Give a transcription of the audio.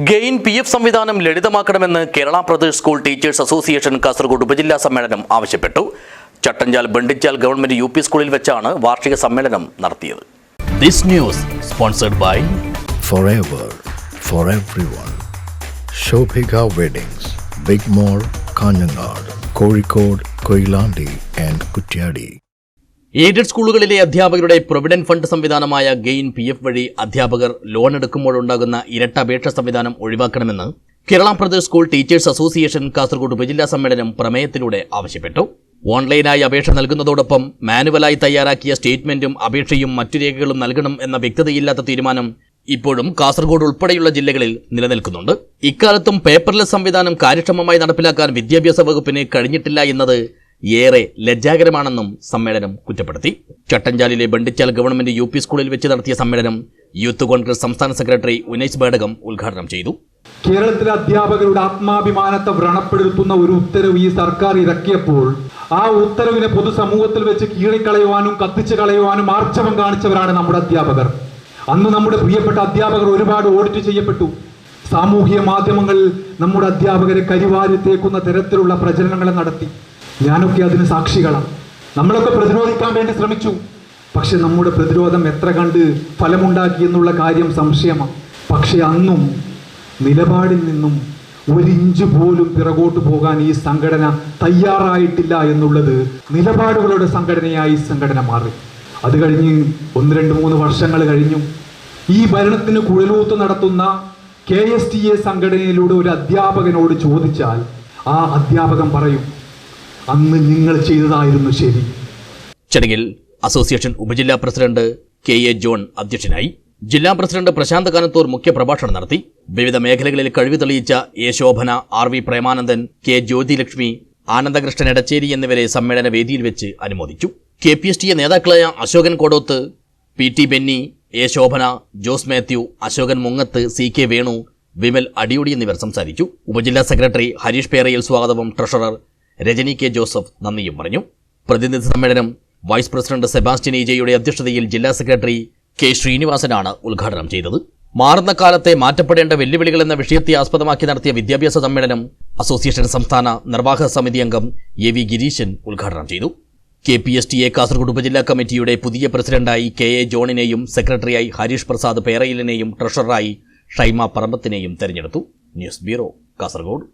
Gain PF സംവിധാനം ലളിതമാക്കണമെന്ന് Kerala Pradesh school teachers association Kasaragod ഉപജില്ലാ സമ്മേളനം ആവശ്യപ്പെട്ടു. ചട്ടഞ്ചാൽ ബണ്ടിച്ചാൽ ഗവൺമെന്റ് UP സ്കൂളിൽ വെച്ചാണ് വാർഷിക സമ്മേളനം നടത്തിയത്. This news sponsored by Forever for everyone. Shobhika Weddings, Big Mall, Kanjangad, Kozhikode, Koilandi and Kuttiyadi. Aided സ്കൂളുകളിലെ അധ്യാപകരുടെ പ്രൊവിഡന്റ് ഫണ്ട് സംവിധാനമായ ഗെയിൻ PF വഴി അധ്യാപകർ ലോൺ എടുക്കുമ്പോഴുണ്ടാകുന്ന ഇരട്ട അപേക്ഷ സംവിധാനം ഒഴിവാക്കണമെന്ന് Kerala Pradesh school teachers association Kasaragod ഉപജില്ലാ സമ്മേളനം പ്രമേയത്തിലൂടെ ആവശ്യപ്പെട്ടു. ഓൺലൈനായി അപേക്ഷ നൽകുന്നതോടൊപ്പം മാനുവലായി തയ്യാറാക്കിയ സ്റ്റേറ്റ്മെന്റും അപേക്ഷയും മറ്റു രേഖകളും നൽകണം എന്ന വ്യക്തതയില്ലാത്ത തീരുമാനം ഇപ്പോഴും കാസർഗോഡ് ഉൾപ്പെടെയുള്ള ജില്ലകളിൽ നിലനിൽക്കുന്നുണ്ട്. ഇക്കാലത്തും പേപ്പർലെസ് സംവിധാനം കാര്യക്ഷമമായി നടപ്പിലാക്കാൻ വിദ്യാഭ്യാസ വകുപ്പിന് കഴിഞ്ഞിട്ടില്ല എന്നത് ഏറെ ലജ്ജാകരമാണെന്നും സമ്മേളനം കുറ്റപ്പെടുത്തി. ചട്ടഞ്ചാലിലെ ബണ്ടിച്ചാൽ ഗവൺമെന്റ് UP സ്കൂളിൽ വെച്ച് നടത്തിയ സമ്മേളനം യൂത്ത് കോൺഗ്രസ് സംസ്ഥാന സെക്രട്ടറി ഉനൈസ് ബേഡകം ഉദ്ഘാടനം ചെയ്തു. കേരളത്തിലെ അധ്യാപകരുടെ ആത്മാഭിമാനത്തെ വ്രണപ്പെടുത്തുന്ന ഒരു ഉത്തരവ് ഈ സർക്കാർ ഇറക്കിയപ്പോൾ ആ ഉത്തരവിനെ പൊതുസമൂഹത്തിൽ വെച്ച് കീറിക്കളയുവാനും കത്തിച്ചു കളയുവാനും ആർജവം കാണിച്ചവരാണ് നമ്മുടെ അധ്യാപകർ. അന്ന് നമ്മുടെ പ്രിയപ്പെട്ട അധ്യാപകർ ഒരുപാട് ഓഡിറ്റ് ചെയ്യപ്പെട്ടു. സാമൂഹിക മാധ്യമങ്ങളിൽ നമ്മുടെ അധ്യാപകരെ കരിവാരി തേക്കുന്ന തരത്തിലുള്ള പ്രചരണങ്ങൾ നടത്തി. ഞാനൊക്കെ അതിന് സാക്ഷികളാണ്. നമ്മളൊക്കെ പ്രതിരോധിക്കാൻ വേണ്ടി ശ്രമിച്ചു. പക്ഷെ നമ്മുടെ പ്രതിരോധം എത്ര കണ്ട് ഫലമുണ്ടാക്കി എന്നുള്ള കാര്യം സംശയമാണ്. പക്ഷെ അന്നും നിലപാടിൽ നിന്നും ഒരിഞ്ച് പോലും പിറകോട്ട് പോകാൻ ഈ സംഘടന തയ്യാറായിട്ടില്ല എന്നുള്ളത് നിലപാടുകളുടെ സംഘടനയായി സംഘടന മാറി. അത് കഴിഞ്ഞ് 1-2-3 വർഷങ്ങൾ കഴിഞ്ഞു. ഈ ഭരണത്തിന് കുഴലൂത്ത് നടത്തുന്ന KSTA സംഘടനയിലൂടെ ഒരു അധ്യാപകനോട് ചോദിച്ചാൽ ആ അധ്യാപകൻ പറയും, അന്ന് നിങ്ങൾ ചെയ്തതായിരുന്നു ശരി. ചടങ്ങിൽ അസോസിയേഷൻ ഉപജില്ലാ പ്രസിഡന്റ് KA ജോൺ അധ്യക്ഷനായി. ജില്ലാ പ്രസിഡന്റ് പ്രശാന്ത് കാനത്തൂർ മുഖ്യപ്രഭാഷണം നടത്തി. വിവിധ മേഖലകളിൽ കഴിവ് തെളിയിച്ച A Shobhana, RV Premanandan, K Jyothilakshmi, Anandakrishnan Edachery എന്നിവരെ സമ്മേളന വേദിയിൽ വെച്ച് അനുമോദിച്ചു. KPSTA നേതാക്കളായ Ashokan Kodoth, PT Benny, A Shobhana, Jose Mathew, Ashokan Mungath, CK Venu, Vimal Adiyodi എന്നിവർ സംസാരിച്ചു. ഉപജില്ലാ സെക്രട്ടറി ഹരീഷ് പേരയിൽ സ്വാഗതവും ട്രഷറർ രജനി K ജോസഫ് നന്ദിയും പറഞ്ഞു. പ്രതിനിധി സമ്മേളനം വൈസ് പ്രസിഡന്റ് സെബാസ്റ്റ്യൻ EJയുടെ അധ്യക്ഷതയിൽ ജില്ലാ സെക്രട്ടറി K ശ്രീനിവാസനാണ് ഉദ്ഘാടനം ചെയ്തത്. മാറുന്ന കാലത്തെ മാറ്റപ്പെടേണ്ട വെല്ലുവിളികൾ എന്ന വിഷയത്തെ ആസ്പദമാക്കി നടത്തിയ വിദ്യാഭ്യാസ സമ്മേളനം അസോസിയേഷൻ സംസ്ഥാന നിർവാഹക സമിതി അംഗം AV ഗിരീശൻ ഉദ്ഘാടനം ചെയ്തു. KPSTA കാസർഗോഡ് ഉപജില്ലാ കമ്മിറ്റിയുടെ പുതിയ പ്രസിഡന്റായി KA ജോണിനെയും സെക്രട്ടറിയായി ഹരീഷ് പ്രസാദ് പേരയിലിനെയും ട്രഷററായി ഷൈമ പറമ്പത്തിനെയും തെരഞ്ഞെടുത്തു. News bureau, Kasaragod.